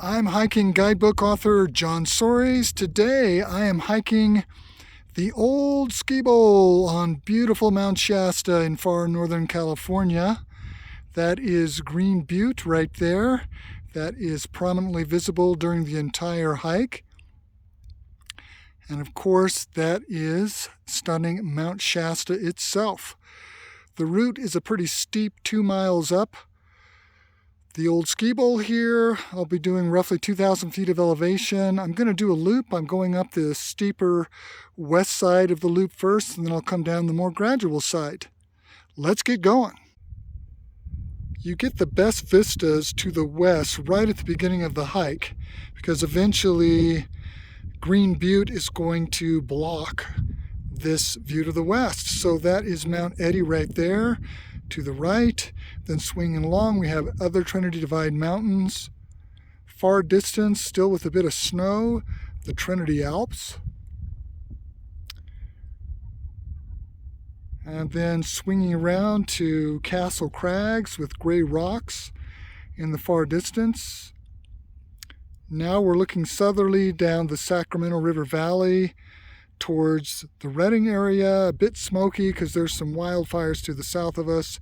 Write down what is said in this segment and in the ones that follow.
I'm hiking guidebook author John Soares. Today I am hiking the old ski bowl on beautiful Mount Shasta in far northern California. That is Green Butte right there. That is prominently visible during the entire hike. And of course, that is stunning Mount Shasta itself. The route is a pretty steep 2 miles up the old ski bowl here. I'll be doing roughly 2,000 feet of elevation. I'm going to do a loop. I'm going up the steeper west side of the loop first, and then I'll come down the more gradual side. Let's get going. You get the best vistas to the west right at the beginning of the hike, because eventually Green Butte is going to block this view to the west. So that is Mount Eddy right there to the right. Then swinging along, we have other Trinity Divide Mountains. Far distance, still with a bit of snow, the Trinity Alps. And then swinging around to Castle Crags with gray rocks in the far distance. Now we're looking southerly down the Sacramento River Valley towards the Redding area, a bit smoky because there's some wildfires to the south of us.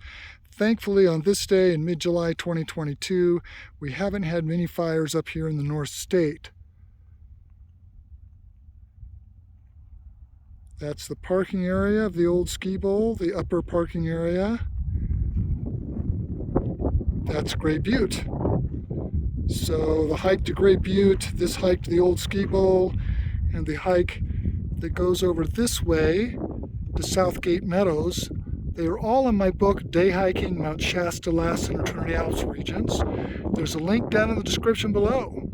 Thankfully, on this day in mid-July 2022, we haven't had many fires up here in the North State. That's the parking area of the old ski bowl, the upper parking area. That's Gray Butte. So the hike to Gray Butte, this hike to the old ski bowl, and the hike that goes over this way to Southgate Meadows. They are all in my book, Day Hiking Mount Shasta, Lassen, or Trinity Alps regions. There's a link down in the description below.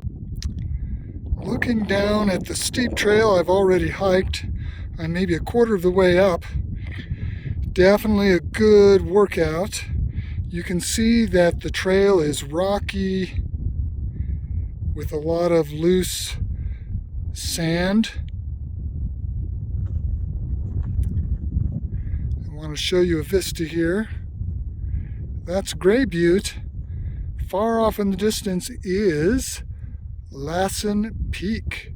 Looking down at the steep trail I've already hiked, I'm maybe a quarter of the way up. Definitely a good workout. You can see that the trail is rocky with a lot of loose sand. I want to show you a vista here. That's Gray Butte. Far off in the distance is Lassen Peak.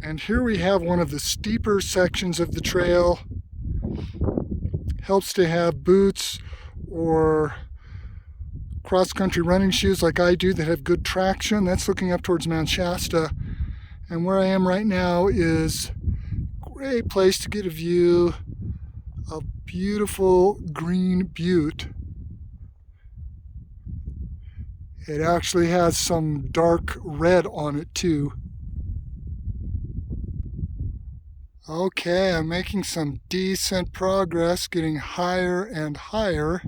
And here we have one of the steeper sections of the trail. Helps to have boots or cross-country running shoes like I do that have good traction. That's looking up towards Mount Shasta. And where I am right now is great place to get a view of beautiful Green Butte. It actually has some dark red on it too. Okay, I'm making some decent progress, getting higher and higher.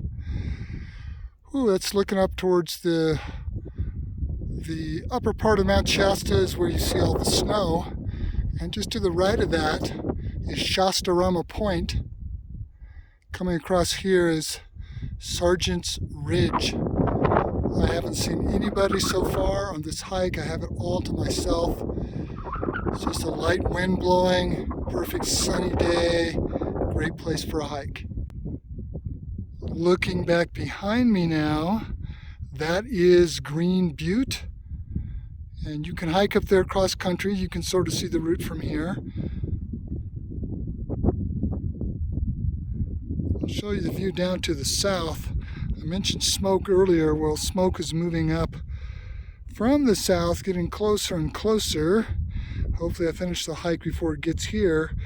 Ooh, that's looking up towards the upper part of Mount Shasta is where you see all the snow. And just to the right of that is Shastarama Point. Coming across here is Sargent's Ridge. I haven't seen anybody so far on this hike. I have it all to myself. It's just a light wind blowing, perfect sunny day, great place for a hike. Looking back behind me now, that is Green Butte. And you can hike up there cross country. You can sort of see the route from here. I'll show you the view down to the south. I mentioned smoke earlier. Well, smoke is moving up from the south, getting closer and closer. Hopefully I finish the hike before it gets here.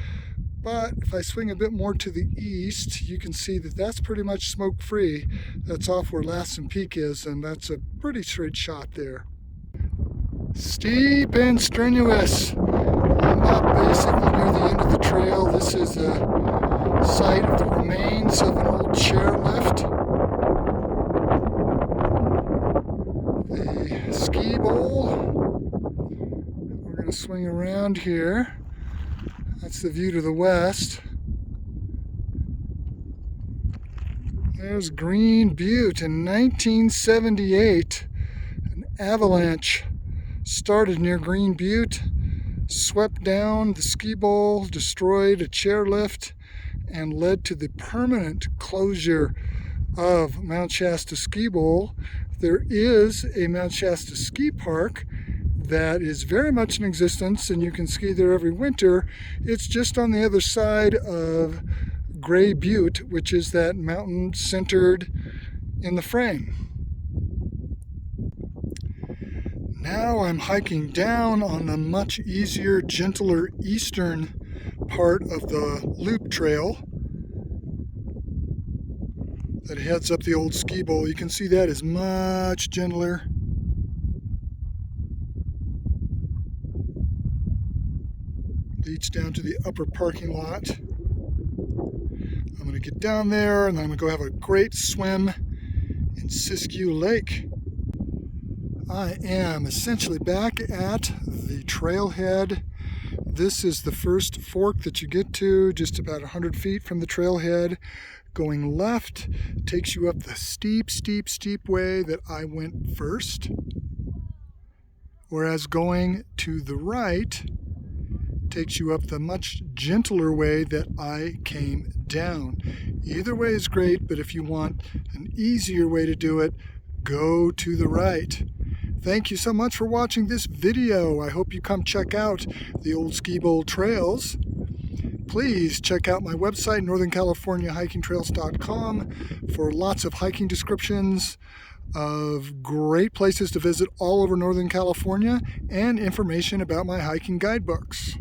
But if I swing a bit more to the east, you can see that that's pretty much smoke-free. That's off where Lassen Peak is, and that's a pretty straight shot there. Steep and strenuous. I'm up basically near the end of the trail. This is a site of the remains of an old chairlift. The ski bowl. We're going to swing around here. That's the view to the west. There's Green Butte in 1978. An avalanche started near Green Butte, swept down the ski bowl, destroyed a chairlift, and led to the permanent closure of Mount Shasta Ski Bowl. There is a Mount Shasta ski park that is very much in existence, and you can ski there every winter. It's just on the other side of Green Butte, which is that mountain centered in the frame. Now I'm hiking down on the much easier, gentler eastern part of the loop trail that heads up the old ski bowl. You can see that is much gentler. Leads down to the upper parking lot. I'm going to get down there and then I'm going to go have a great swim in Siskiyou Lake. I am essentially back at the trailhead. This is the first fork that you get to, just about 100 feet from the trailhead. Going left takes you up the steep, steep, steep way that I went first, whereas going to the right takes you up the much gentler way that I came down. Either way is great, but if you want an easier way to do it, go to the right. Thank you so much for watching this video. I hope you come check out the old ski bowl trails. Please check out my website, northerncaliforniahikingtrails.com, for lots of hiking descriptions of great places to visit all over Northern California and information about my hiking guidebooks.